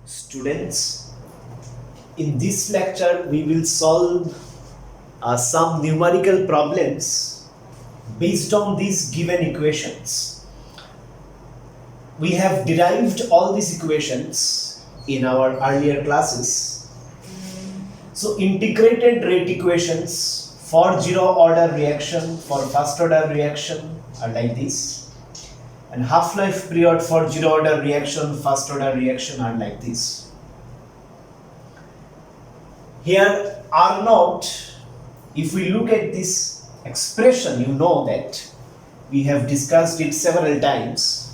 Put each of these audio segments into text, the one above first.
Students, in this lecture we will solve some numerical problems based on these given equations. We have derived all these equations in our earlier classes. So integrated rate equations for zero order reaction, for first order reaction are like this, and half-life period for zero order reaction, first order reaction are like this. Here R naught, if we look at this expression, you know that we have discussed it several times,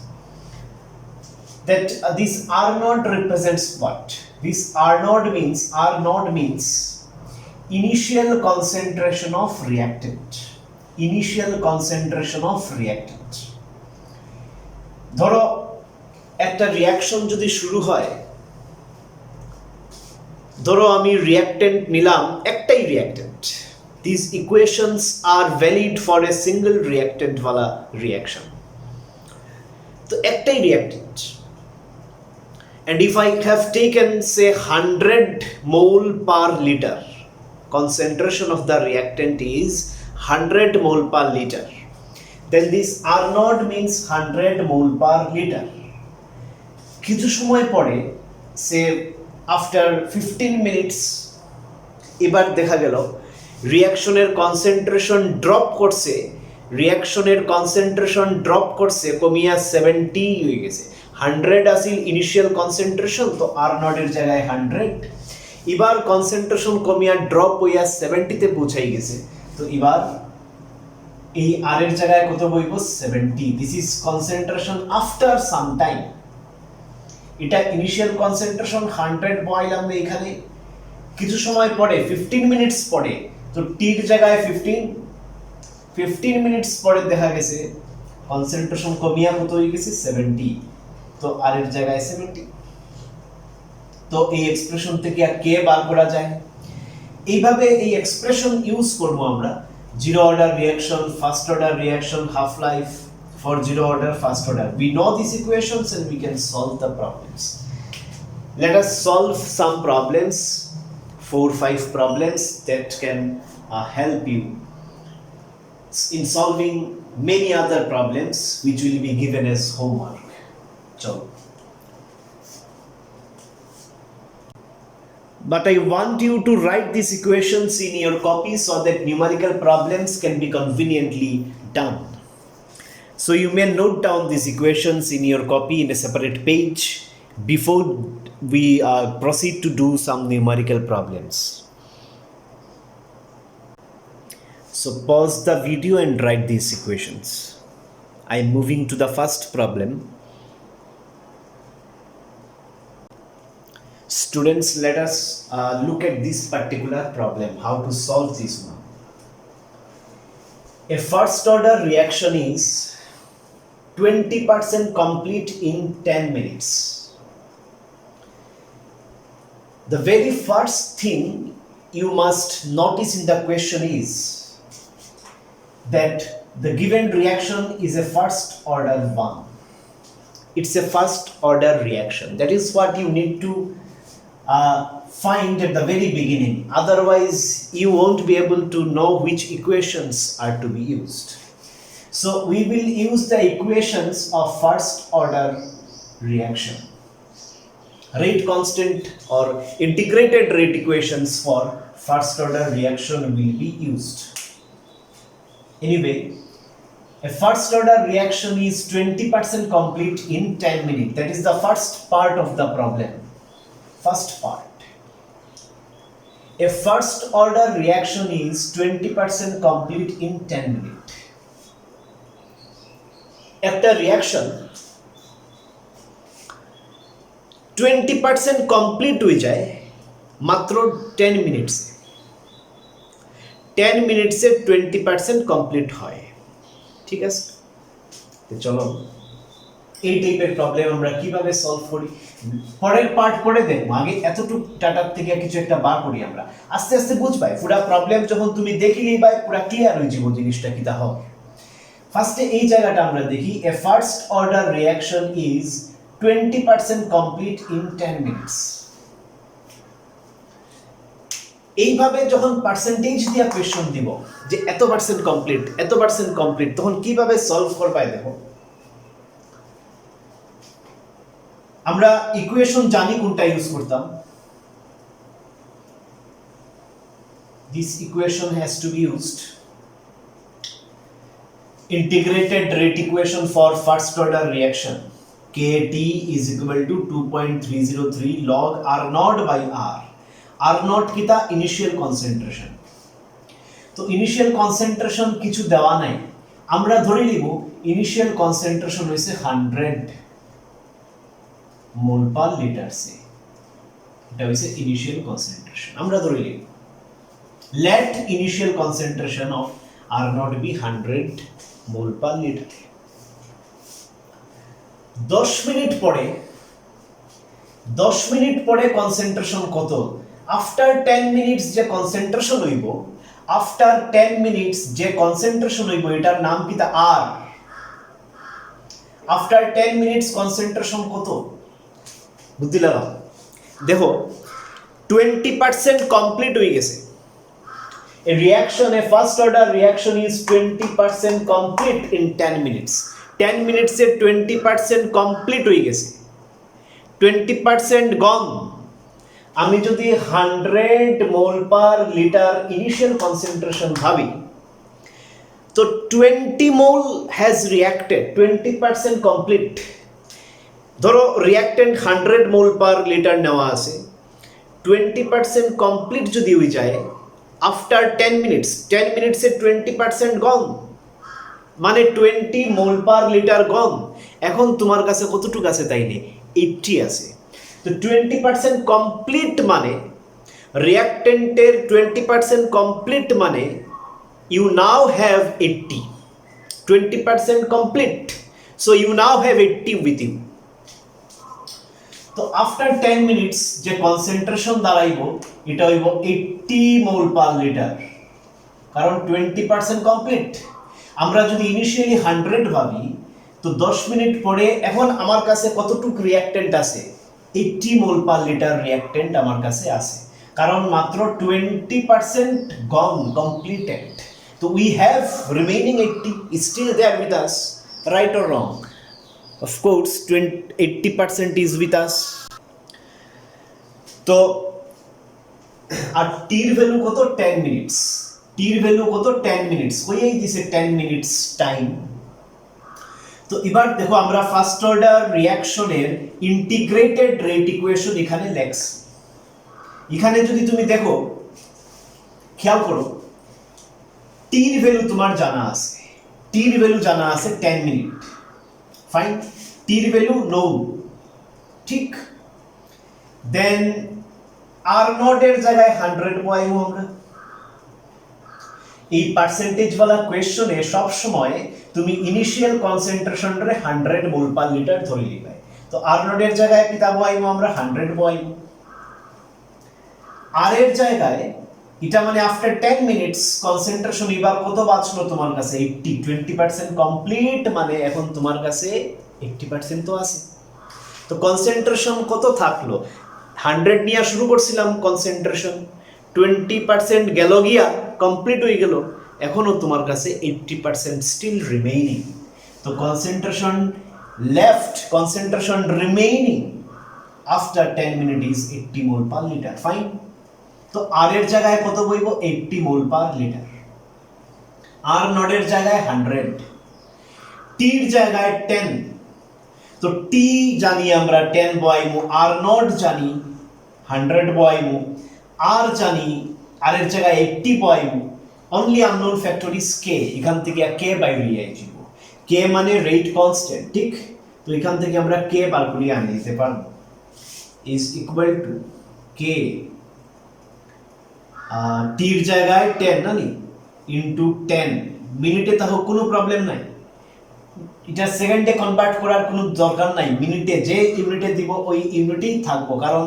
that this R naught represents what? This R naught means initial concentration of reactant. Initial concentration of reactant. ধরো একটা reaction যদি শুরু হয়, ধরো আমি রিঅ্যাক্টেন্ট নিলাম, একটাই রিঅ্যাক্টেন্ট. These equations are valid for a single reactant wala reaction. তো একটাই রিঅ্যাক্টেন্ট, and if I have taken say 100 mole per liter, concentration of the reactant is 100 mole per liter, then this R naught means 100 mole per liter. কিছু সময় পরে say after 15 minutes এবার দেখা গেল রিঅ্যাকশনের concentration drop করছে, কমিয়া 70 হয়ে গেছে. 100 আসিল ইনিশিয়াল কনসেন্ট্রেশন, তো আর নট এর জায়গায় 100, এবার কনসেন্ট্রেশন কমিয়া ড্রপ হইয়া 70 তে পৌঁছাই গেছে, তো এবার এই আর এর জায়গায় কত বইব 70. This is concentration after some time. এটা ইনিশিয়াল কনসেন্ট্রেশন 100 বইলাম এখানে, কিছু সময় পরে 15 মিনিটস পরে, তো টির জায়গায় 15 মিনিটস পরে দেখা গেছে কনসেন্ট্রেশন কমিয়া কত হয়ে গেছে 70, তো আর এর জায়গায় 70. তো এই এক্সপ্রেশন থেকে আর কে বার করা যায়? এইভাবে এই এক্সপ্রেশন ইউজ করব আমরা zero order reaction, first order reaction, half life for zero order, first order. We know these equations and we can solve the problems. Let us solve some problems, 4-5 problems that can help you in solving many other problems which will be given as homework. So, but I want you to write these equations in your copy so that numerical problems can be conveniently done. So you may note down these equations in your copy in a separate page before we proceed to do some numerical problems. So pause the video and write these equations. I am moving to the first problem. Students, let us look at this particular problem, how to solve this one. A first order reaction is 20% complete in 10 minutes. The very first thing you must notice in the question is that the given reaction is a first order one. It's a first order reaction. That is what you need to find at the very beginning. Otherwise, you won't be able to know which equations are to be used. So we will use the equations of first order reaction. Rate constant or integrated rate equations for first order reaction will be used. Anyway, a first order reaction is 20% complete in 10 minutes. That is the first part of the problem. First part. A first order reaction is 20% complete in 10 minutes. একটা reaction 20% complete হয়ে যায় মাত্র 10 মিনিটসে. 10 মিনিটসে 20% complete হয়. ঠিক আছে, তো চলো এই টাইপের প্রবলেম আমরা কিভাবে সলভ করি পরের পার্ট পড়ে দেখবো. আগে এতটুকু ডাটার থেকে কিছু একটা বার করি, আমরা আস্তে আস্তে বুঝবাই. পুরা প্রবলেম যখন তুমি দেখিলেই ভাই পুরা ক্লিয়ার হয়ে যাবো জিনিসটা কিটা হবে. ফার্স্টে এই জায়গাটা আমরা দেখি. A first order reaction is 20% complete in 10 minutes. এইভাবে যখন পার্সেন্টেজ দিয়ে কোয়েশ্চন দিব যে এত পার্সেন্ট কমপ্লিট, তখন কিভাবে সলভ করবাই দেখো। আমরা ইকুয়েশন জানি কোনটা ইউজ করতাম। This equation has to be used. Integrated rate equation for first order reaction. Kt is equal to 2.303 log R naught by R. R naught কিতা ইনিশিয়াল কনসেন্ট্রেশন। তো initial concentration কিছু দেওয়া নাই, আমরা ধরে নিব ইনিশিয়াল কনসেন্ট্রেশন হইছে 100 মোল পার লিটার সে, এটা হইছে ইনিশিয়াল কনসেন্ট্রেশন। আমরা ধরে নিব let initial concentration of R naught be 100 mol per liter। 10 minute পরে কনসেন্ট্রেশন কত? আফটার 10 মিনিটস যে কনসেন্ট্রেশন হইব, এটার নাম কি? তা R। আফটার 10 মিনিটস কনসেন্ট্রেশন কত? বুদ্ধি লাগাও। দেখো 20% কমপ্লিট হয়ে গেছে। A first order reaction is 20% complete in 10 minutes. 10 minutes A 20% complete হয়ে গেছে, 20% gone। আমি যদি 100 মোল পার লিটার ইনিশিয়াল কনসেন্ট্রেশন ভাবি, তো 20 মোল হ্যাজ রিঅ্যাক্টেড, 20% কমপ্লিট। ধরো রিঅ্যাক্টেন্ট 100 মোল পার লিটার নেওয়া আছে, 20% কমপ্লিট যদি হয়ে যায় আফটার 10 মিনিটসে 20% গন, মানে 20 মোল পার লিটার গন। এখন তোমার কাছে কতটুকু আছে তাই নেই? 80 আছে। তো 20% কমপ্লিট মানে রিঅ্যাক্টেন্টের 20% কমপ্লিট মানে you now have 80, 20% complete, so you now have 80 with you. তো আফটার 10 মিনিটস যে কনসেন্ট্রেশন দাঁড়াইব এটা হইব 80 মোল পার লিটার, কারণ 20% কমপ্লিট। আমরা যদি ইনিশিয়ালি 100 ভাবি, তো 10 মিনিট পরে এখন আমার কাছে কতটুকু রিঅ্যাক্টেন্ট আছে? 80 মোল পার লিটার রিঅ্যাক্টেন্ট আমার কাছে আছে, কারণ মাত্র 20% গন কমপ্লিটেড। তো we have remaining 80 still there with us, right or wrong? Of course 80% is with us। তো আর টির ভ্যালু কত? 10 মিনিটস। টির ভ্যালু কত? 10 মিনিটস। কইই দিছে 10 মিনিটস টাইম। তো এবার দেখো আমরা ফার্স্ট অর্ডার রিঅ্যাকশনের ইন্টিগ্রেটেড রেট ইকুয়েশন এখানে লেখছি। এখানে যদি তুমি দেখো, খেয়াল করো, টির ভ্যালু তোমার জানা আছে, 10 মিনিট। ফাইন, টির ভ্যালু নো, ঠিক। দেন আর নট এর জায়গায় 100 বসাইবো আমরা। এই পার্সেন্টেজ वाला কোশ্চেনে সব সময় তুমি ইনিশিয়াল কনসেন্ট্রেশন রে 100 মোল পার লিটার ধরে লিবাই। তো আর নট এর জায়গায় কিতা বসাইবো আমরা? 100 বসাইবো। আর এর জায়গায় এটা মানে আফটার 10 মিনিটস কনসেন্ট্রেশন এবার কত বাঁচলো তোমার কাছে? 80, 20% কমপ্লিট, মানে এখন তোমার কাছে 80% তো আছে। তো কনসেন্ট্রেশন কত থাকলো? 100 নিয়ে শুরু করছিলাম কনসেন্ট্রেশন, 20% গেল গিয়া কমপ্লিট হয়ে গেল, এখনো তোমার কাছে 80% স্টিল রিমেইনিং। তো concentration remaining after 10 minute is 80 mole per litre. Fine. তো আর এর জায়গায় কত বইব? 80 মোল পার লিটার। আর নট এর জায়গায় 100, টির জায়গায় 10। তো টি জানি আমরা 10 বসাইবো, আর নট জানি 100 বসাইবো, আর জানি আর এর জায়গায় 80 বসাইবো। অনলি আননোন ফ্যাক্টর ইজ কে। এখান থেকে কে বাইরে নিয়ে আসব, কে মানে রেট কনস্ট্যান্ট, ঠিক। তো এখান থেকে আমরা কে বার করে আনি দিতে পারবো, ইজ ইকুয়াল টু কে টির জায়গায় 10 না নি ইনটু 10 মিনিটে, তাহলে কোনো প্রবলেম নাই। এটা সেকেন্ডে কনভার্ট করার কোনো দরকার নাই, মিনিটে যে ইউনিটে দিব ওই ইউনিটেই থাকবো, কারণ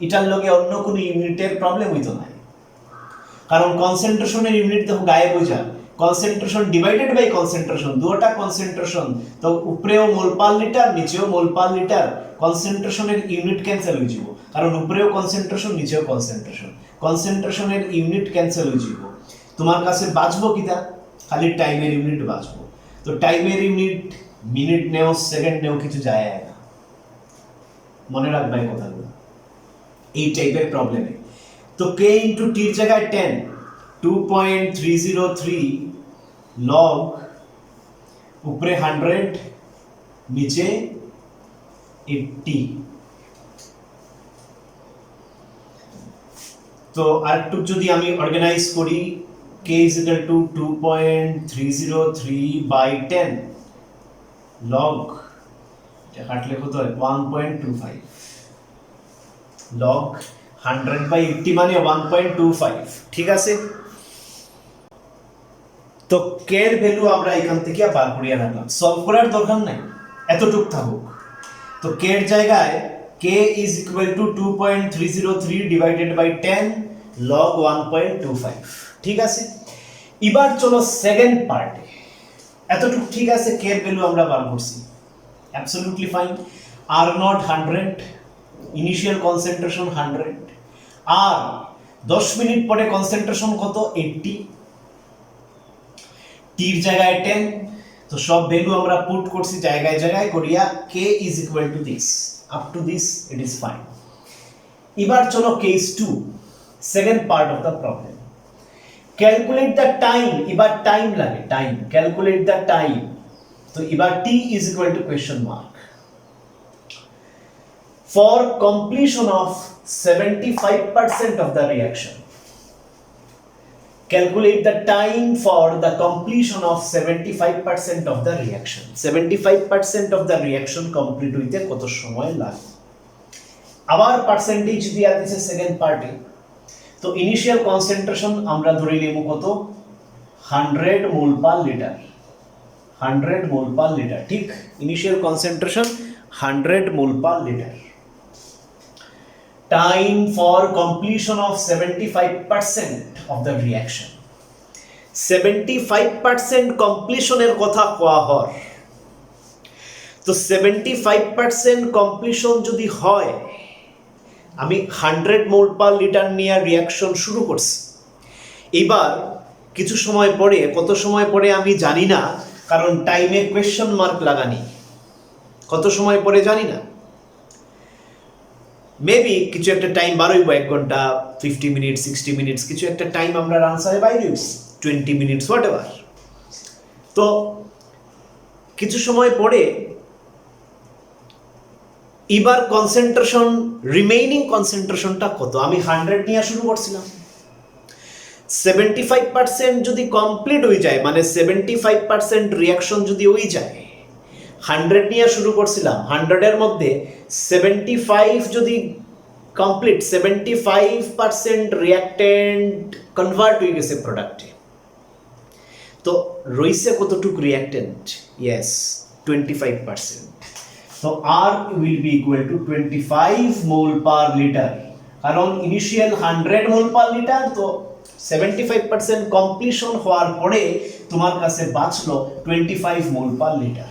এটার লগে অন্য কোনো ইউনিটের প্রবলেম হইতো না। কারণ কনসেন্ট্রেশনের ইউনিট দেখো গায়েব হয়ে যায়, কনসেন্ট্রেশন ডিভাইডেড বাই কনসেন্ট্রেশন, দুটোটা কনসেন্ট্রেশন, তো উপরেও মোল পার লিটার নিচেও মোল পার লিটার, কনসেন্ট্রেশনের ইউনিট ক্যান্সেল হয়ে যাব, কারণ উপরেও কনসেন্ট্রেশন নিচেও কনসেন্ট্রেশন, কনসেন্ট্রেশনের ইউনিট ক্যান্সেল হয়ে যাব। তোমার কাছে বাঁচবো কিটা? খালি টাইমের ইউনিট বাঁচবো। তো টাইমের ইউনিট মিনিট নেও সেকেন্ড নেও কিছু যায় না, মনে রাখবে কথাগুলো এই টাইপের প্রবলেমে। তো কে ইন্টু টির জায়গায় 10, 2.303 লগ উপরে 100 নিচে 80। তো আরেকটু যদি আমি অর্গানাইজ করি, k is equal to 2.303 by 10 log, এটা কাটলে কত হয় 1.25 log 100 by 80 মানে 1.25, ঠিক আছে। তো k এর ভ্যালু আমরা এখান থেকে বার করিয়ে রাখলাম, সলভ করার দরকার নাই, এতটুক থাকুক। তো k এর জায়গায় k is equal to 2.303 divided by 10 log 1.25, ঠিক আছে। এবার চলো সেকেন্ড পার্টে, এতটুকু ঠিক আছে, k এর ভ্যালু আমরা বার করছি, absolutely fine. r not 100, initial concentration 100, আর 10 মিনিট পরে কনসেন্ট্রেশন কত 80, টির জায়গায় 10, তো সব ভ্যালু আমরা পুট করছি জায়গায় জায়গায় করিয়া k is equal to this, up to this it is fine। এবার চলো case 2, second part of the problem. Calculate the time, এবার টাইম লাগে, টাইম ক্যালকুলেট দ্য টাইম। তো এবার t is equal to question mark for completion of 75% of the reaction। Calculate the time for the completion of 75% of the reaction। 75% of the reaction complete হইতে কত সময় লাগে? আবার percentage দিয়া দিয়েছে second পার্টে। তো ইনিশিয়াল কনসেন্ট্রেশন আমরা ধরে নেব কত 100 মোল পার লিটার, 100 মোল পার লিটার, ঠিক। Initial concentration 100 mole per litre. Time for completion of 75% of the reaction। 75% completion এর কথা কোয়া হয়। তো 75% completion যদি হয়, আমি 100 মোল পার লিটার নিয়ে রিঅ্যাকশন শুরু করছি। এবার কিছু সময় পরে, কত সময় পরে আমি জানি না, কারণ টাইমে কোয়েশ্চন মার্ক লাগানি, কত সময় পরে জানি না, মেবি কিছু একটা টাইম বার হইব, 1 ঘন্টা 50 মিনিট 60 মিনিটস, কিছু একটা টাইম আমরা আনসারে বাইরে হইছি 20 মিনিটস হোয়াট এভার। তো কিছু সময় পরে এবার কনসেন্ট্রেশন, রিমেইনিং কনসেন্ট্রেশনটা কত? আমি 100 নিয়ে শুরু করছিলাম, 75% যদি কমপ্লিট হয়ে যায়, মানে 75% রিঅ্যাকশন যদি হয়ে যায়, 100 নিয়ে শুরু করছিলাম, 100 এর মধ্যে 75 যদি কমপ্লিট, 75% রিঅ্যাক্টেন্ট কনভার্ট হয়ে গেছে প্রোডাক্টে, তো রইছে কতটুকু রিঅ্যাক্টেন্ট? ইয়েস 25%। তো R will be equal to 25 mole per litre, কারণ ইনিশিয়াল 100 মোল পার লিটার, তো 75% কমপ্লিশন হওয়ার পরে তোমার কাছে বাঁচলো 25 মোল পার লিটার।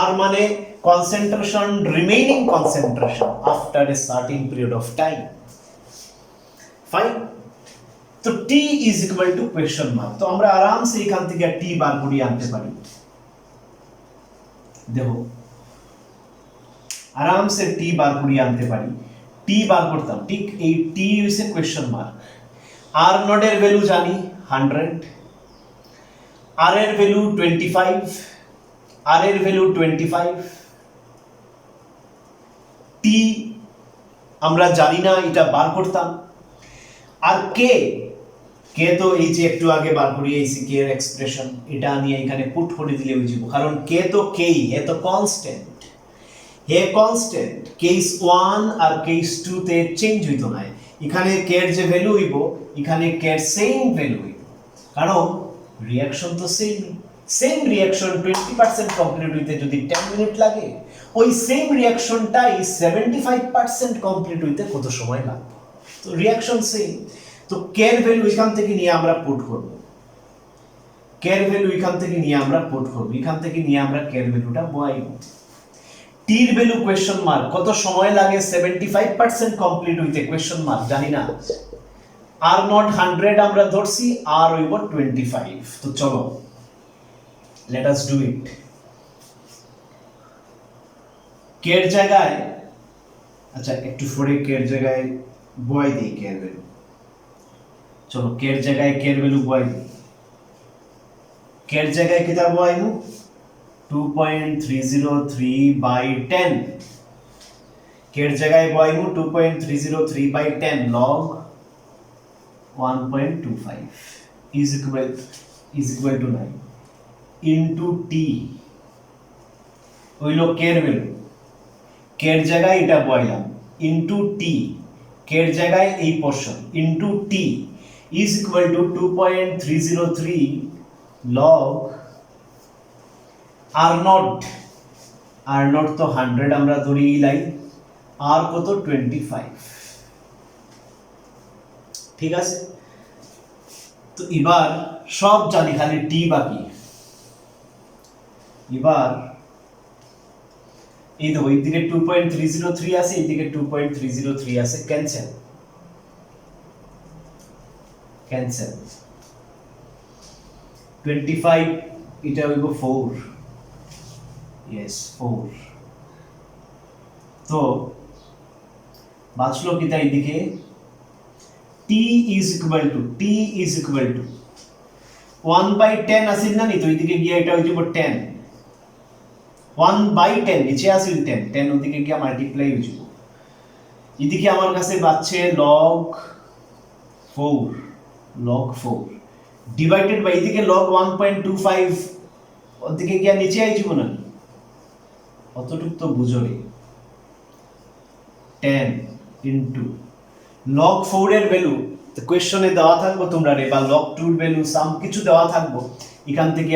R মানে concentration, remaining concentration after a certain period of time, fine। তো T is equal to question mark। তো আমরা আরাম সে এখান থেকে T বার করিয়ে আনতে পারি, দেখো আরাম সে T বার করিয়ে আনতে পারি। T বার করতাম, ঠিক এই T হইছে question mark। R নট এর ভ্যালু জানি 100, R এর ভ্যালু 25, R এর ভ্যালু 25, T আমরা জানি না, এটা বার করতাম। আর K তো এই যে একটু আগে বার করিয়ে এসেছি K এর এক্সপ্রেশন, এটা নিয়ে এখানে পুট করে দিলে হয়ে যাব, কারণ K তো K, এ তো কনস্ট্যান্ট, হে কনস্ট্যান্ট, কেস 1 আর কেস 2 তে চেঞ্জ হইতো না, এখানে K এর যে ভ্যালু হইব, এখানে K এর সেম ভ্যালু হইব, কারণ রিঅ্যাকশন তো সেম রিঅ্যাকশন 20% কমপ্লিট হইতে যদি 10 মিনিট লাগে, ওই সেম রিঅ্যাকশনটাই 75% কমপ্লিট হইতে কত সময় লাগবে? তো রিঅ্যাকশন সেম, তো K এর ভ্যালু এখান থেকে নিয়ে আমরা পুট করব। কের ভ্যালু এখান থেকে নিয়ে আমরা পুট করব, এখান থেকে নিয়ে আমরা কের ভ্যালুটা বসাইব। টির ভ্যালু কোয়েশ্চন মার্ক, কত সময় লাগে 75% কমপ্লিট হইতে কোয়েশ্চন মার্ক জানি না। আর নট 100 আমরা ধরছি, আর হইব 25। তো চলো লেট আস ডু ইট। কের জায়গায়, আচ্ছা একটু পরে কের জায়গায় বয় দিই কের ভ্যালু। চলো কের জায়গায় কের ভ্যালু বয় দিই। কের জায়গায় কিতা বয়াইমু 2.303/10। কের জায়গায় বয়াইমু 2.303/10 log 1.25 is equal to 9 into t হইল কের ভ্যালু। কের জায়গায় এটা বয়াইলাম into t, কের জায়গায় এই portion into t is equal to 2.303 log r naught তো 100 আমরা ধরি লাই, আর কত 25। ঠিক আছে, তো এবার সব জানি, খালি টি বাকি। এবার এই দেখো এইদিকে 2.303 আছে, এইদিকে 2.303 আছে, ক্যান্সেল। 25 এটা হইব 4, yes 4। তো বাঁচলো কিতা এইদিকে t is equal to 1/10 আসিল না নি, তো এইদিকে গিয়ে এটা হইব 10, 1/10 নিচে আসিল 10 ওদিকে গিয়ে মাল্টিপ্লাই হয়ে যাব। এদিকে আমার কাছে বাঁচছে log 4 ডিভাইডেড বাই এদিকে log 1.25 ওদিকে গিয়ে নিচে আই যাব না, অতটুক তো বুঝো রে। 10 ইনটু log 4 এর ভ্যালু তো কোশ্চেনে দেওয়া থাকবো তোমরা রে, বা log 2 এর ভ্যালু সাম কিছু দেওয়া থাকবো। এখান থেকে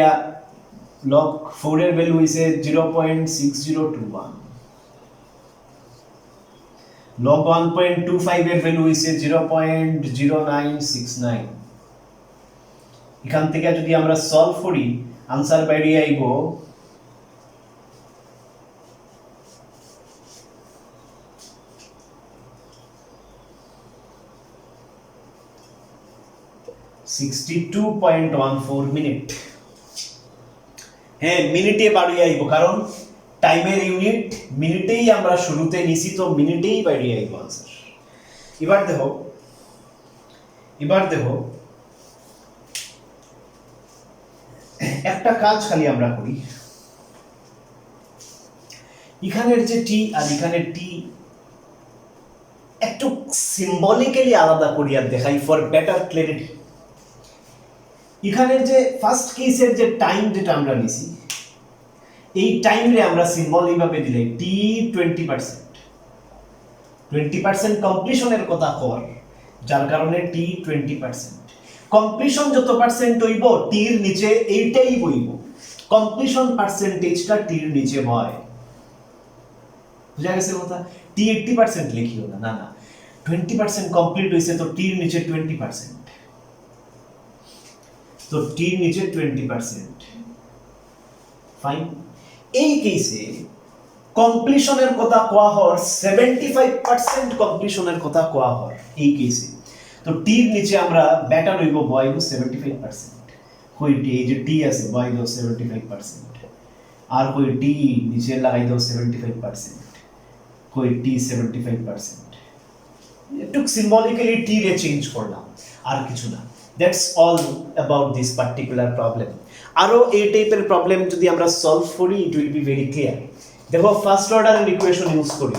log 4 এর ভ্যালু হইছে 0.6021, log 1.25 এর ভ্যালু হইছে 0.0969। এখান থেকে যদি আমরা সলভ করি आंसर বাইরে আইব 62.14 মিনিট। হ্যাঁ মিনিটে বাড়ি আইব, কারণ টাইমের ইউনিট মিনিটেই আমরা শুরুতে নিছি, তো মিনিটেই বাড়ি আইব आंसर। এবার দেখো একটা কাজ খালি আমরা করি, এখানের যে টি আর এখানের টি একটু সিম্বলিক্যালি আলাদা করি আর দেখাই ফর বেটার ক্ল্যারিটি। এখানের যে ফার্স্ট কেসের যে টাইম যেটা আমরা নিছি, এই টাইমে আমরা সিম্বল এইভাবে দিলে টি 20% কমপ্লিশনের কথা কর, যার কারণে টি 20%। কমপ্লিশন যত পার্সেন্ট হইব টির নিচে এইটাই বইব, কমপ্লিশন পার্সেন্টেজটা টির নিচে বয়। বুঝা গেছে কথা? টি 80% লিখিও না, না 20% কমপ্লিট হইছে, তো টির নিচে 20%, তো টির নিচে 20%। ফাইন। এই কেসে কমপ্লিশনের কথা কোয়া হর 75% কমপ্লিশনের কথা কোয়া হর এই কেসে, তো টির নিচে আমরা ব্যাটার হইব বয়ব 75%। কই টি, এই যে টি আছে বয় দাও 75%, আর কই টি নিচে লাগাই দাও 75%, কই টি 75%। একটু সিম্বলিক্যালি টি রে চেঞ্জ করলাম, আর কিছু না। That's all about this particular problem. আরো এই টাইপের প্রবলেম যদি আমরা সলভ করি it will be very clear. দেখো ফার্স্ট অর্ডারের ইকুয়েশন ইউজ করি,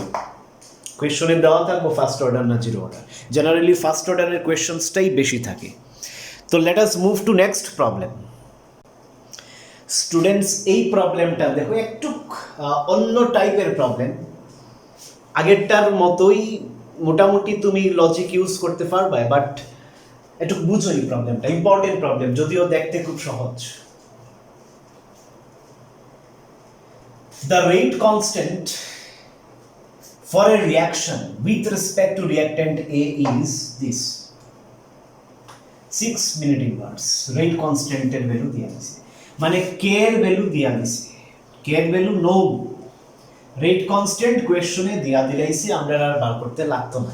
কোয়েশ্চনে দেওয়া থাকবো ফার্স্ট অর্ডার না জিরো অর্ডার, জেনারেলি ফার্স্ট অর্ডারের কোয়েশ্চনসটাই বেশি থাকে। তো let us move to next problem. Students এই প্রবলেমটা দেখো একটু অন্য টাইপের প্রবলেম, আগেরটার মতোই মোটামুটি তুমি লজিক ইউজ করতে পারবে, বাট একটু বুঝো এই প্রবলেমটা, ইম্পর্টেন্ট প্রবলেম, যদিও দেখতে খুব সহজ। The rate constant for a reaction with respect to reactant A is this. 6 minute inverse rate কনস্ট্যান্টের ভ্যালু দিয়া দিছে মানে কে এর ভ্যালু দিয়া দিছে কে এর ভ্যালু নো রেট কনস্ট্যান্ট কোয়েশ্চনে দিয়া দিলাইছি আমরা আর বার করতে লাগতো না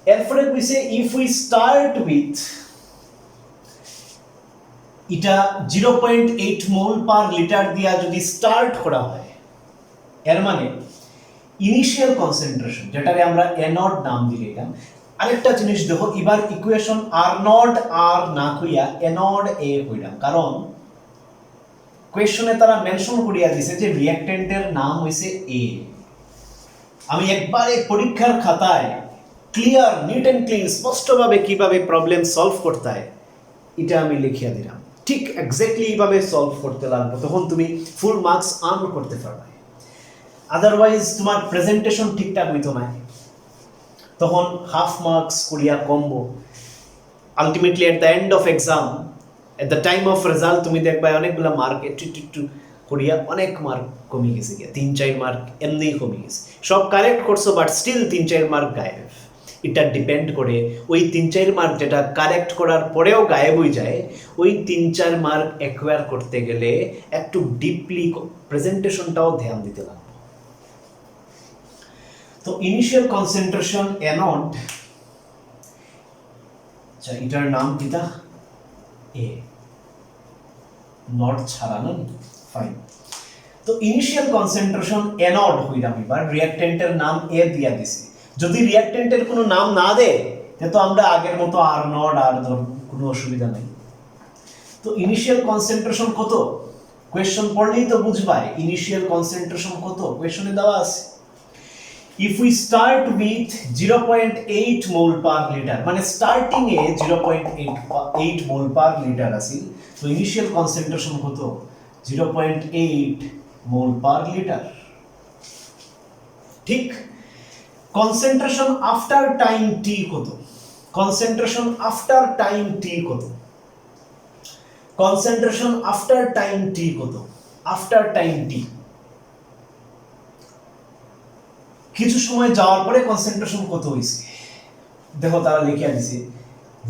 এরপরে কইছে ইফ উই স্টার্ট উইথ এটা 0.8 মোল পার লিটার দিয়া যদি স্টার্ট করা হয় এর মানে ইনিশিয়াল কনসেন্ট্রেশন যেটাকে আমরা এ নট নাম দিলাম আরেকটা জিনিস দেখো এবার ইকুয়েশন আর নট আর না কইয়া এ নট এ কইলাম কারণ কোয়েশ্চনে তারা মেনশন করিয়া দিয়েছে যে রিঅ্যাকট্যান্টের নাম হইছে এ আমি একবারে পরীক্ষার খাতায় ক্লিয়ার নিট এন্ড ক্লিন স্পষ্টভাবে কিভাবে প্রবলেম সলভ করতে হয় এটা আমি লিখিয়া দিলাম ঠিক এক্স্যাক্টলি এইভাবে সলভ করতে লাগবে তখন তুমি ফুল মার্কস আর্ন করতে পারবে আদারওয়াইজ তোমার প্রেজেন্টেশন ঠিকঠাক হইতো না তখন হাফ মার্কস করিয়া কমবো ultimately at the end of exam at the time of result তুমি দেখবা অনেকগুলো মার্ক একটু করিয়া অনেক মার্ক কমে গেছে গিয়া 3-4 মার্ক এমনিই কমে গেছে সব কারেক্ট করছো বাট স্টিল 3-4 মার্ক গায়েব এটা ডিপেন্ড করে ওই 3-4 মার্ক যেটা কারেক্ট করার পরেও গায়েব হয়ে যায় ওই 3-4 মার্ক অ্যাকোয়ার করতে গেলে একটু ডিপলি প্রেজেন্টেশনটাও ধ্যান দিতে লাগবে তো ইনিশিয়াল কনসেন্ট্রেশন এ নট আচ্ছা এটার নাম কিটা এ নট ছাড়া না ফাইন তো ইনিশিয়াল কনসেন্ট্রেশন এ নট হইলাম এবার রিঅ্যাকট্যান্টের নাম এ দিয়া দিছি যদি রিঅ্যাকট্যান্টের কোনো নাম না দেয় তো আমরা আগের মতো আর নট আর কোনো অসুবিধা নাই তো ইনিশিয়াল কনসেন্ট্রেশন কত কোয়েশ্চন পড়লেই তো বুঝবাই ইনিশিয়াল কনসেন্ট্রেশন কত কোয়েশ্চনে দেওয়া আছে if we start with 0.8 mol per liter মানে স্টার্টিং এ 0.8 mol per liter আছে তো ইনিশিয়াল কনসেন্ট্রেশন কত 0.8 mol per liter ঠিক কনসেন্ট্রেশন আফটার টাইম t কত কনসেন্ট্রেশন আফটার টাইম t কত কনসেন্ট্রেশন আফটার টাইম t কত আফটার টাইম t কিছু সময় যাওয়ার পরে কনসেন্ট্রেশন কত হইছে দেখো তারা লিখিয়া দিছে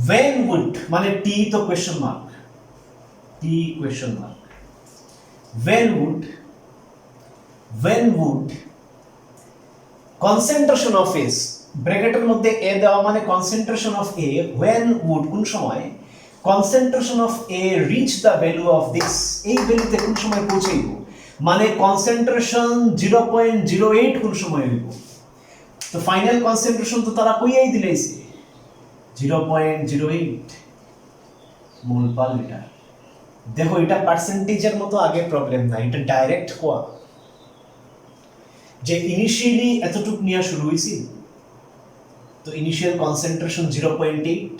when would মানে t তো question mark t question mark when would concentration of a ব্র্যাকেটের মধ্যে a দেওয়া মানে concentration of a when would কোন সময় concentration of a reach the value of this এই ভ্যালুতে কোন সময় পৌঁছাইব মানে কনসেন্ট্রেশন 0.08 কোন সময় হইব তো ফাইনাল কনসেন্ট্রেশন তো তারা কইয়াই দিলাইছে 0.08 মোল পার লিটার দেখো এটা পার্সেন্টেজের মতো আগে প্রবলেম না এটা ডাইরেক্ট কোয়া যে ইনিশিয়ালি এতটুক নিয়ে শুরু হইছিল তো ইনিশিয়াল কনসেন্ট্রেশন 0.8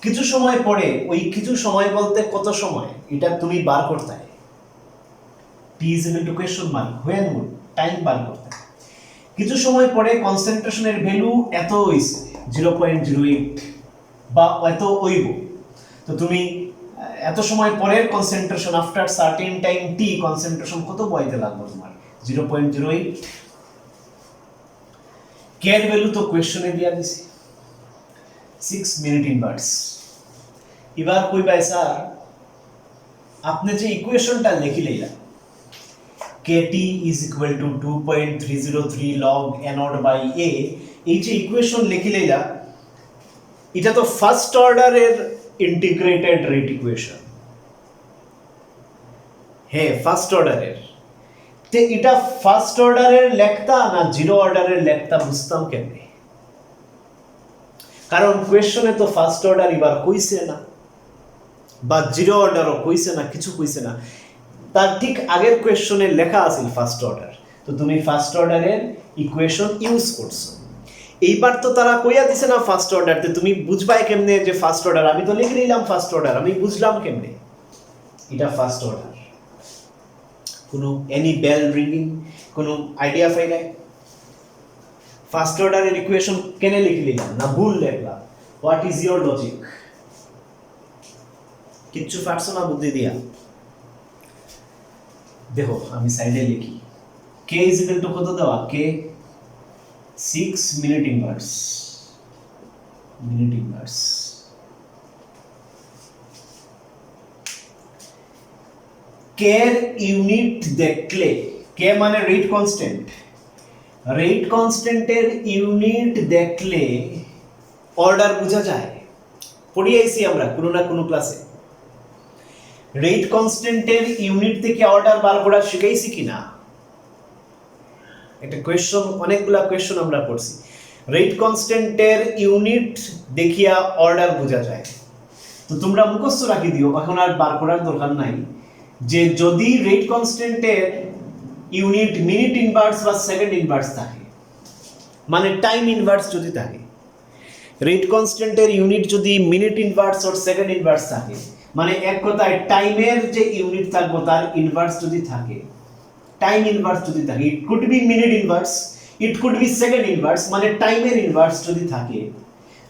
কিছু সময় পরে ওই কিছু সময় বলতে কত সময় এটা তুমি বার করতে হয় t is equal to question mark when would time বার করতে কিছু সময় পরে কনসেন্ট্রেশনের ভ্যালু এত হইছে 0.08 বা এত হইব তো তুমি এত সময় পরের concentration after certain time t concentration কত বইতে লাগবে তোমার 0.08 কে এর ভ্যালু তো কোশ্চেনে দিয়া দিছি 6 মিনিট ইনভার্স এবার কইবা স্যার আপনি যে ইকুয়েশনটা লিখি লইলা kt is equal to 2.303 log n0 by a এই যে ইকুয়েশন লিখি লইলা এটা তো ফার্স্ট অর্ডারের ইন্টিগ্রেটেড রেট ইকুয়েশন হ্যাঁ ফার্স্ট অর্ডারের তে এটা ফার্স্ট অর্ডারের লেখতা না জিরো অর্ডারের লেখতা বুঝতাম কেমনে কারণ কোয়েশ্চনে তো ফার্স্ট অর্ডার এবার কইছে না বা জিরো অর্ডারও কইছে না কিছু কইছে না তার ঠিক আগের কোয়েশ্চনে লেখা আছে ফার্স্ট অর্ডার তো তুমি ফার্স্ট অর্ডারের ইকুয়েশন ইউজ করছো এইবার তো তারা কইয়া দিছে না ফার্স্ট অর্ডারতে তুমি বুঝবাই কেমনে যে ফার্স্ট অর্ডার আমি তো লিখে নিলাম ফার্স্ট অর্ডার আমি বুঝলাম কেমনে এটা ফার্স্ট অর্ডার কোনো এনি বেল রিংিং কোনো আইডিয়া পাইলে ফার্স্ট অর্ডারের ইকুয়েশন কেনে লিখে নিলাম না ভুল লিখলাম হোয়াট ইজ ইয়োর লজিক কিচ্ছু পারছো না বুদ্ধি দিয়া দেখো আমি সাইডে লিখি k is equal to কত দেওয়া k 6 minute inverse minute inverse. কের ইউনিট দেখলে, কে মানে রেট কনস্ট্যান্ট, রেট কনস্ট্যান্টের ইউনিট দেখলে অর্ডার বোঝা যায়। পড়িয়েছি আমরা কোনো না কোনো ক্লাসে। রেট কনস্ট্যান্টের ইউনিট থেকে অর্ডার বার করা শিখাইছি কিনা? একটা কোয়েশ্চন, অনেকগুলা কোয়েশ্চন আমরা পড়ছি। রেট কনস্ট্যান্টের ইউনিট দেখিয়া অর্ডার বোঝা যায়। তো তোমরা মুখস্থ রাখি দিও, এখন আর বার করার দরকার নাই, যে যদি রেট কনস্ট্যান্টের ইউনিট মিনিট ইনভার্স বা সেকেন্ড ইনভার্স থাকে, মানে টাইম ইনভার্স যদি থাকে, রেট কনস্ট্যান্টের ইউনিট যদি minute inverse or second inverse থাকে, মানে এক কথায় টাইমের যে ইউনিট থাকবে তার ইনভার্স যদি থাকে, টাইম ইনভার্স যদি থাকে, it could be minute inverse, it could be second inverse, মানে টাইমের ইনভার্স যদি থাকে,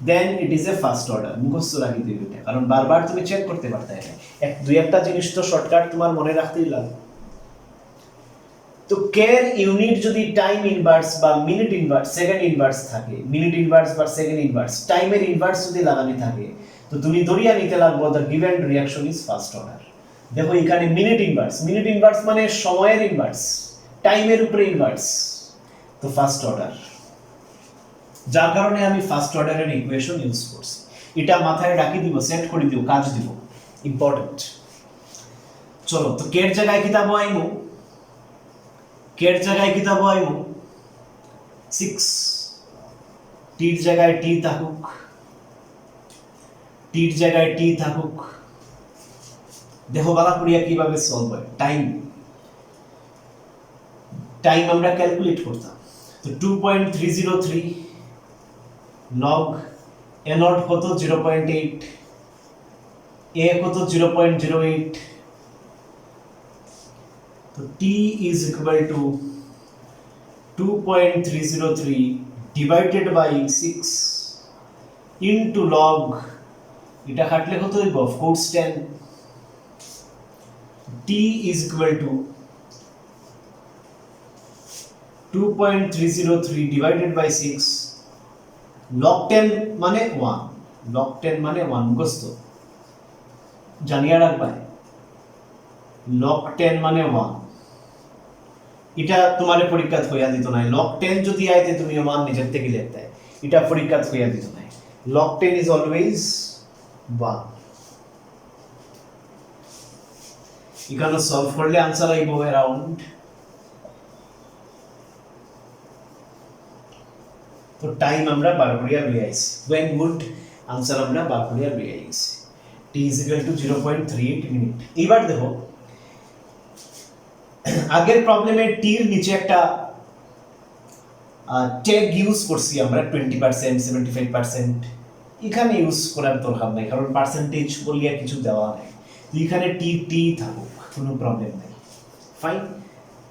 then it is a first order. মুখস্থ রাখি দিও এটা, কারণ বারবার তুমি চেক করতে পারতে না। দুই একটা জিনিস তো শর্টকাট তোমার মনে রাখতেই লাগে। তো কের ইউনিট যদি টাইম ইনভার্স বা মিনিট ইনভার্স, সেকেন্ড ইনভার্স থাকে, মিনিট ইনভার্স বা সেকেন্ড ইনভার্স, টাইমের ইনভার্স যদি লাগানি থাকে, তো তুমি দরিয়া নিতে লাগবো the given reaction is first order. দেখো এখানে মিনিট ইনভার্স মানে সময়ের ইনভার্স, টাইমের উপরে ইনভার্স, তো ফার্স্ট অর্ডার। যার কারণে আমি ফার্স্ট অর্ডারের ইকুয়েশন ইউজ করছি। এটা মাথায় রাখি দিব, সেট করে দিব, কাজ দিব, ইম্পর্টেন্ট। চলো, তো কের জায়গায় কিতাব আইমু, কের জায়গায় কিতাব আইমু 6, টির জায়গায় টি থাকুক, টির জায়গায় টি থাকুক। দেখো বালা করিয়া কিভাবে সলভ হয়। টাইম আমরা ক্যালকুলেট করতাম। তো 2.303 লগ এ নট কত 0.8, এ কত 0.08, তো t is equal to 2.303 divided by 6 into log, এটা কাটলে কত হইব? Of course 10। t is equal to 2.303 divided by 6 log 10 মানে 1, log 10 মানে 1, মুখস্থ জানিয়া রাখবা। log 10 মানে 1, এটা তোমার পরীক্ষাত হইয়া দিত না। log 10 যদি আইতে তুমি মান নিজের থেকে লিখতে, এটা পরীক্ষাত হইয়া দিত না। log 10 is always 1। এখানে সলভ করলে आंसर আইবো अराउंड, তো টাইম আমরা বার করিয়া লই আইছি, when would आंसर আমরা বার করিয়া লই আইছি। t is equal to 0.38 minute. এবার দেখো আগের প্রবলেমে টির নিচে একটা ট্যাগ ইউজ করছি আমরা 20%, 75%। এখানে ইউজ করার দরকার নাই, কারণ পার্সেন্টেজ বলিয়া কিছু দেওয়া নাই। এখানে টি থাকুক, কোনো প্রবলেম নাই, fine.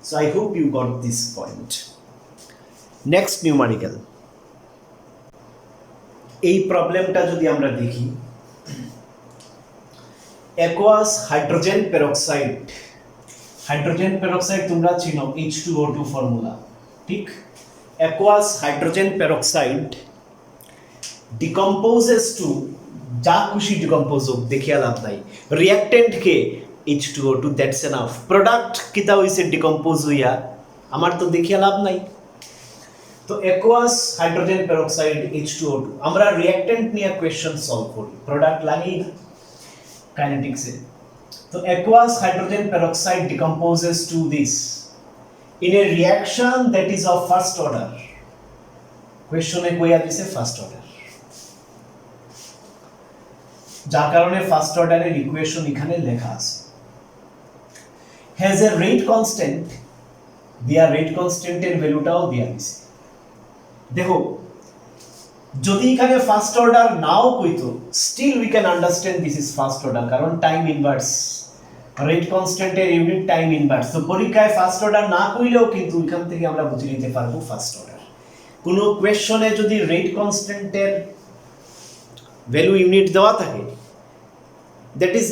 So I hope you got this point. Next numerical, এই প্রবলেমটা যদি আমরা দেখি, aqueous hydrogen peroxide, hydrogen peroxide তোমরা চিনো, H2O2 ফর্মুলা, ঠিক? aqueous hydrogen peroxide decomposes to, যা খুশি ডিকম্পোজ হোক দেখিয়া লাভ নাই, রিঅ্যাক্টেন্ট কে H2O2, দ্যাটস এনাফ। প্রোডাক্ট কিতা হইছে ডিকম্পোজ হইয়া, আমার তো দেখিয়া লাভ নাই। তো aqueous hydrogen peroxide H2O2, আমরা রিঅ্যাক্টেন্ট নিয়ে কোয়েশ্চন সলভ করি, প্রোডাক্ট লাগেই না কাইনেটিক্সে। তো aqueous hydrogen peroxide decomposes to this in a reaction that is of first order. Question এ কইয়া দিছে ফার্স্ট অর্ডার, যার কারণে ফার্স্ট অর্ডারের ইকুয়েশন এখানে লেখা আছে। has a rate constant, দেয়া রেট কনস্ট্যান্টের ভ্যালুটাও দেয়া আছে। দেখো যদি এখানে ফার্স্ট অর্ডার নাও কইতো, still we can understand this is first order, কারণ টাইম ইনভার্স, রেট কনস্ট্যান্টের ইউনিট টাইম ইনভার্স। তো পরীক্ষায় ফার্স্ট অর্ডার না কইলেও কিন্তু এখান থেকে আমরা বুঝে নিতে পারবো ফার্স্ট অর্ডার। কোনো কোয়েশ্চনে যদি রেট কনস্ট্যান্টের ভ্যালু ইউনিট দেওয়া থাকে, that is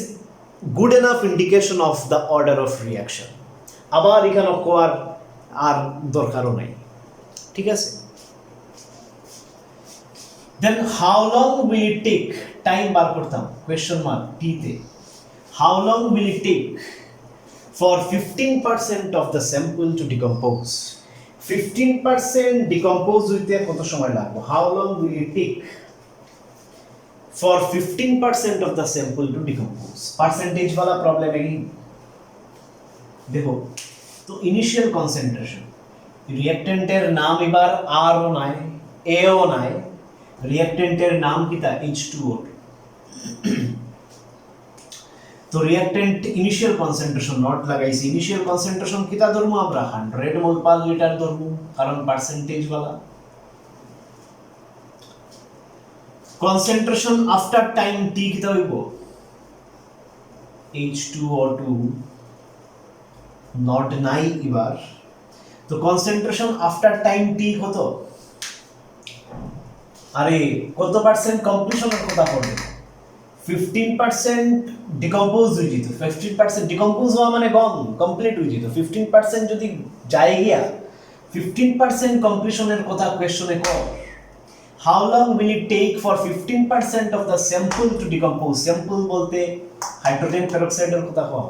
good enough indication of the order of reaction. আবার এখানে কোয়ার আর দরকারও নাই, ঠিক আছে? Then how long will it take? Time বার করতাম question mark t তে. How long will it take for 15% of the sample to decompose? 15% decompose হইতে কত সময় লাগবে? How long will it take for 15% of the sample to decompose? Percentage वाला problem again. দেখো তো initial concentration, রিঅ্যাক্ট্যান্টের নাম এবার আর ও নাই এ ও নাই, রিঅ্যাক্ট্যান্টের নাম কিতা H2O। তো রিঅ্যাক্ট্যান্ট ইনিশিয়াল কনসেন্ট্রেশন নট লাগাইছি, ইনিশিয়াল কনসেন্ট্রেশন কিতা ধরমু আমরা 100 মোল পার লিটার ধরমু, কারণ পার্সেন্টেজ वाला। কনসেন্ট্রেশন আফটার টাইম টি কিতা হইব? H2O2 নট নাই এবার। তো কনসেন্ট্রেশন আফটার টাইম টি কত? আরে কত পার্সেন্ট কমপ্লিশনের কথা পড়বে? 15% ডিকম্পোজ হয়ে যেত, 15% ডিকম্পোজ হওয়া মানে গন কমপ্লিট হয়ে যেত। 15% যদি যায় গিয়া 15% কমপ্লিশনের কথা কোশ্চেনে কর। How long will it take for 15% of the sample to decompose? Sample বলতে হাইড্রোজেন পেরোক্সাইডের কথা কর।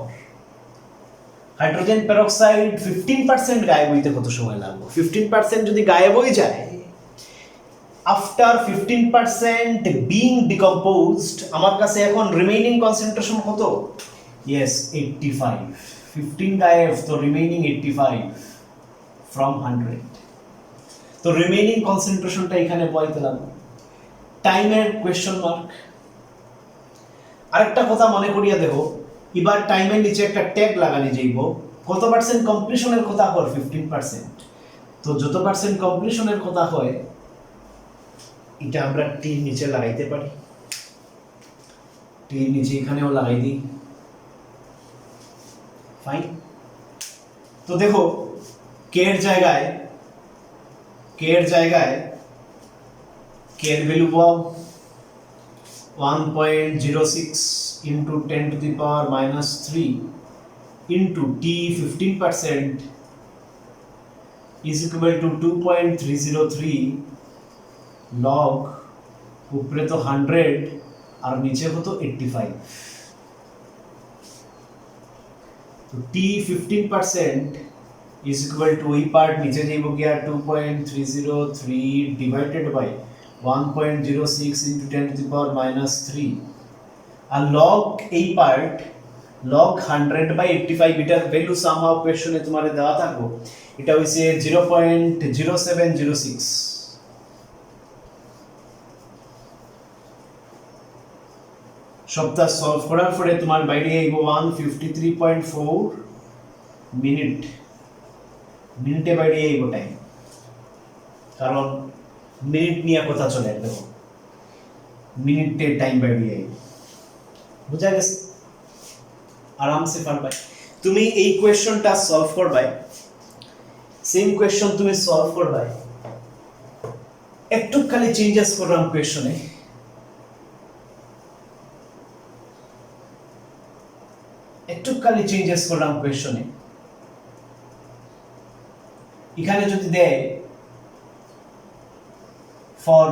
হাইড্রোজেন পেরোক্সাইড 15% গায়েব হইতে কত সময় লাগবে? 15% যদি গায়েব হয়ে যায়, আফটার 15% বিং ডিকম্পোজড, আমার কাছে এখন রিমেইনিং কনসেন্ট্রেশন কত? ইয়েস 85। 15 গায়েব, তো রিমেইনিং 85 ফ্রম 100। তো রিমেইনিং কনসেন্ট্রেশনটা এখানে বলতে লাগবে। টাইমের কোয়েশ্চন মার্ক। আরেকটা কথা মনে করিয়া দেখো, এবার টাইমের নিচে একটা ট্যাগ লাগানি যাইব, কত পার্সেন্ট কমপ্লিশনের কথা হয়? 15%। তো যত পার্সেন্ট কমপ্লিশনের কথা হয় এটা আমরা টি নিচে লাগাইতে পারি, টি নিচে এখানেও লাগাই দিই। ফাইন। তো দেখো কে এর জায়গায় কে এর ভ্যালু পাও 1.06 into 10 to the power minus 3 into t 15% is equal to 2.303 log উপরে তো 100 আর নিচে কত 85। তো t 15% is equal to এই পার্ট নিচে যাইব গিয়া 2.303 divided by 1.06 into 10 to the power minus 3 আর log এই পার্ট log 100 by 85, এটার ভ্যালু সামহাউ কোশ্চেনে তোমারে দেওয়া থাকবো। এটা হইছে 0.0706। সবটা সলভ করার পরে তোমার বাইরে আইব 153.4 মিনিটে বাইরে আইব টাইম, কারণ মিনিট নিয়ে কথা চলে। দেখো মিনিটে টাইম বাইরে আইব, বুঝা গেছে? আরামসে পারবাই। তুমি এই কোয়েশ্চনটা সলভ করবাই, সেম কোয়েশ্চন তুমি সলভ করবাই, একটু খালি চেঞ্জেস করলাম কোয়েশ্চনে। এখানে যদি দেয় for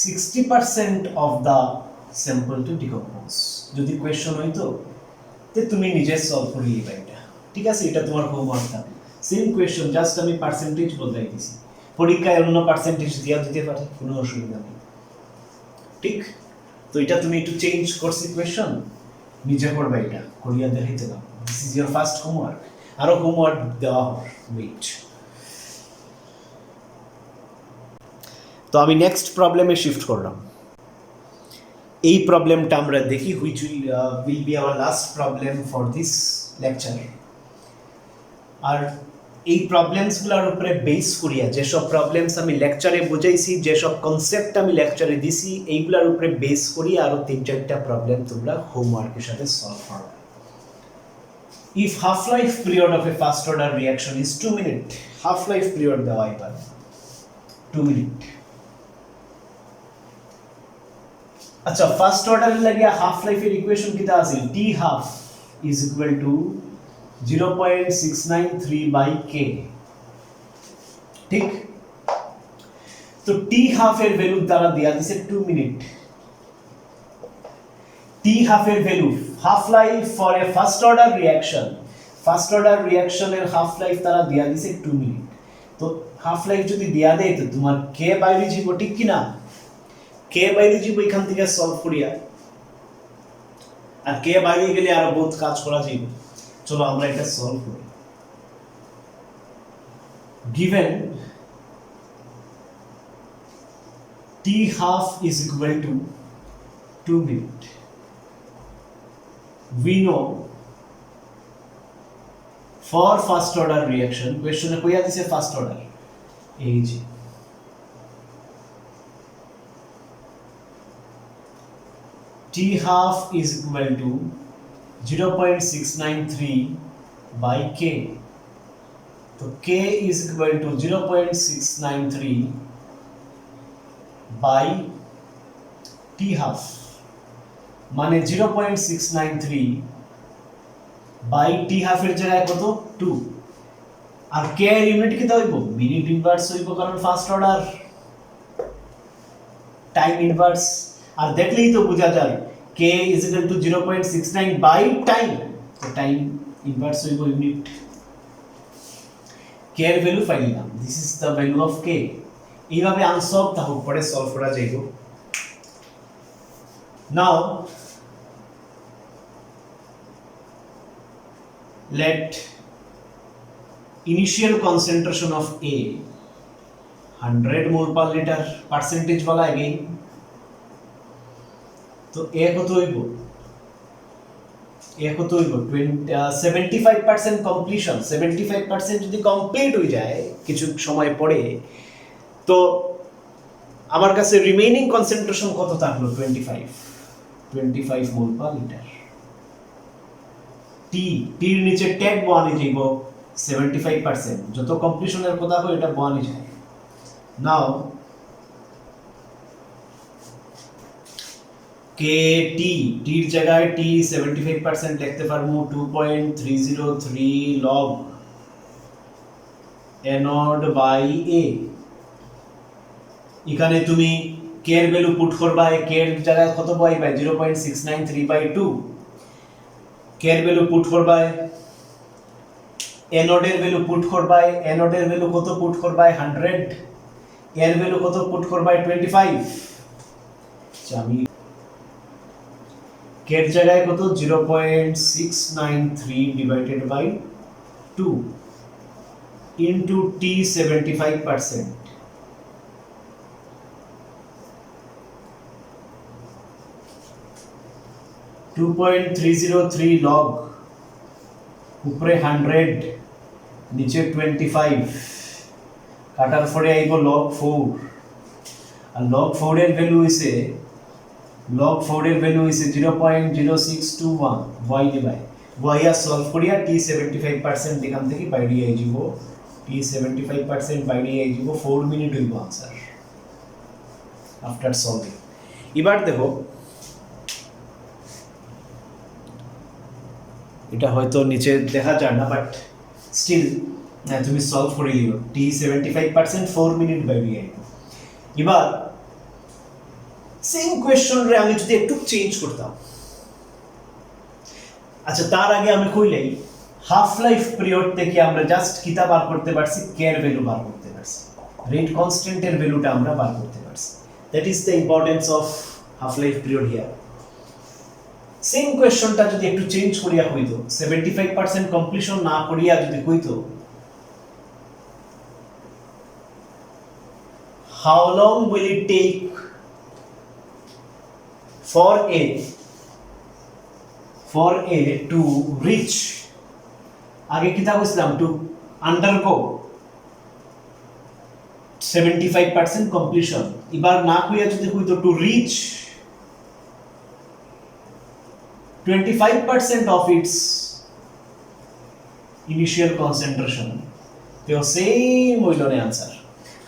60% of the sample to decompose, যদি কোয়েশ্চন হইতো তে তুমি নিজে সলভ করে লিখবা এটা, ঠিক আছে? এটা তোমার হোমওয়ার্ক থাকবে। সেম কোয়েশ্চন, জাস্ট আমি পার্সেন্টেজ বদলাই দিছি। পরীক্ষায় অন্য পার্সেন্টেজ দিয়া দিতে পারে, কোনো অসুবিধা নেই, ঠিক? তো এটা তুমি একটু চেঞ্জ করছি কোয়েশ্চন, নিজে করবা, এটা করিয়া দেখাইতে দাও। This is your first homework. আরো হোমওয়ার্ক দেওয়া হবে, ওয়েট। তো আমি নেক্সট প্রবলেমে শিফট করলাম। এই প্রবলেমটা আমরা দেখি, which will be our last problem for this lecture. আর এই প্রবলেমসগুলোর উপরে বেস করিয়া যেসব প্রবলেমস আমি লেকচারে বুঝাইছি, যেসব কনসেপ্ট আমি লেকচারে দিছি, এইগুলোর উপরে বেস করিয়া আরো 3-4টা প্রবলেম তোমরা হোমওয়ার্কের সাথে সলভ করবে। If half-life period of a first order reaction is 2 minutes, half-life period দেওয়া এবার 2 minutes। আচ্ছা, ফার্স্ট অর্ডারের লাগিয়া হাফ লাইফের ইকুয়েশন কিটা আছে? t half is equal to 0.693 by k, ঠিক? তো তো টি হাফ এর ভ্যালু দ্বারা দেয়া দিছে 2 মিনিট। টি হাফ এর value half life for a first order reaction, first order রিঅ্যাকশনের হাফ লাইফ তারা দেয়া দিছে 2 মিনিট। তো হাফ লাইফ যদি দেয়া দেয় তো তোমার কে বাইরে যাব ঠিক কি না? কে বাইরে যাব এখান থেকে সলভ করিয়া, আর কে বাইরে গেলে আরো বহুত কাজ করা যাবে। চলো আমরা এটা সলভ করি। given t half is equal to 2 minutes, we know for first order reaction, question এ কইয়া দিছে ফার্স্ট অর্ডার, এই যে t half is equal to 0.693 by k, तो k is equal to 0.693 by t half, মানে 0.693 by t half এর জায়গায় কত 2, আর k এর ইউনিট কি হইব? মিনিট ইনভার্স হইব, কারণ ফার্স্ট অর্ডার টাইম ইনভার্স। আর দেখলেই তো বোঝা যায় k is equal to 0.69 by time, তো টাইম ইনভার্স হইব ইউনিট। k এর ভ্যালু পাইলাম, this is the value of k। এইভাবে আনসলভ তাহলে পরে সলভ করা যাইব। নাও let initial concentration of A 100 mole per liter, percentage वाला again, तो A কত হইব? A কত হইব? 75% completion, 75% যদি কমপ্লিট হয়ে যায় কিছু সময় পরে, তো আমার কাছে রিমেইনিং কনসেন্ট্রেশন কত থাকলো? 25 মোল পার লিটার। টি টির নিচে ট্যাগ বহানি যাইব 75%, যত কমপ্লিশনের কথা হয় এটা বহানি যায়। নাও কে টি, টির জায়গায় টি 75% লিখতে পারবো 2.303 লগ অ্যানোড বাই এ। এখানে তুমি কে এর ভ্যালু পুট করবা, কে এর জায়গায় কত বহাইবা? 0.693/2। কে এর ভ্যালু পুট করবা, অ্যানোডের ভ্যালু পুট করবা, অ্যানোডের ভ্যালু কত পুট করবা? 100। এর ভ্যালু কত পুট করবা? 25। আমি কে এর জায়গায় কত? 0.693 divided by 2 into t 75%, 2.303 log, উপরে 100 নিচে 25, কাটার পরে আইব লগ 4, আর লগ 4 এর ভ্যালু হইছে 0.0621 y বাই y সলভ করিয়া t 75% এখান থেকে বাইরে আইব, t 75% বাইরে আইব, 4 মিনিট হইব आंसर আফটার সলভিং। এবার দেখো এটা হয়তো নিচে দেখা যায় না, বাট স্টিল তুমি সলভ করে লিও, t 75% 4 মিনিট বাইরে আইব। এবার সেম কোয়েশ্চন রে আমি যদি একটু চেঞ্জ করতাম, আচ্ছা তার আগে আমি কইলেই হাফ লাইফ পিরিয়ড থেকে আমরা জাস্ট কিতা বার করতে পারছি? কে এর ভ্যালু বার করতে পারছি, রেট কনস্ট্যান্টের ভ্যালুটা আমরা বার করতে পারছি। That is the importance of half life period here. Same কোয়েশ্চনটা যদি একটু চেঞ্জ করিয়া হইতো, 75% কমপ্লিশন না করিয়া যদি হইতো, how long will it take for A to reach, আগে কিতা কইছিলাম? to undergo 75% completion, এবার না কইয়া যদি হইতো to reach 25% of its initial concentration, তো সেম হইল না आंसर,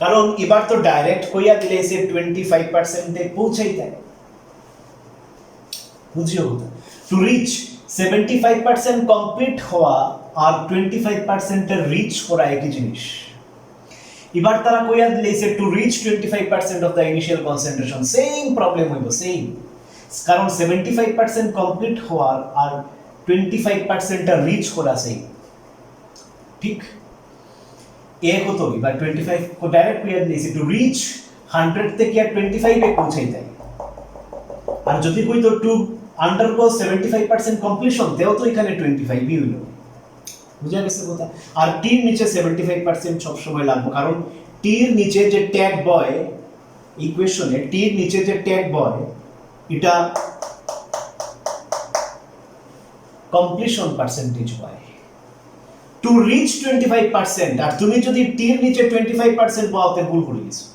কারণ এবার তো ডাইরেক্ট কইয়া দিলে সে 25% এ পৌঁছাই যায়। বুঝিও টু রিচ 75% কমপ্লিট হওয়া আর 25% এর রিচ করা একই জিনিস। এবার তারা কইয়া দিলেছে to reach 25% of the initial concentration, same problem হইব, সেম। কারণ 75% কমপ্লিট হওয়ার আর 25%টা রিচ করা সেই ঠিক এ কত এবার 25 কো ডাইরেক্ট কইয়া দিলেছে টু রিচ 100 থেকে আর 25 এ পৌঁছাই যায়। আর যদি কই তো টু আন্ডারগো 75% কমপ্লিশন তেও তো এখানে 25 ই হইল। বুঝা গেছে কথা? আর টির নিচে 75% সব সময় লাগবে, কারণ টির নিচে যে ট্যাগ বয় ইকুয়েশনে, টির নিচে যে ট্যাগ বয় এটা কমপ্লিশন পার্সেন্টেজ বয়। টু রিচ 25%, আর তুমি যদি টির নিচে 25% পাওতে ভুল করে গেছো।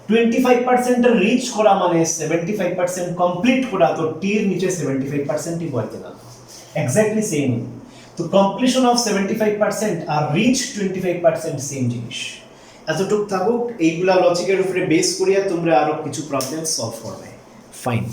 25% রিচ করা মানে 75% কমপ্লিট করা, তো টির নিচে 75% ই বইতে না, এক্স্যাক্টলি সেম। তো কমপ্লিশন অফ 75% আর রিচ 25% সেম জিনিস। এতটুক থাকুক, এইগুলা লজিকের উপরে বেস করিয়া তোমরা আরো কিছু প্রবলেম সলভ করবে। ফাইন।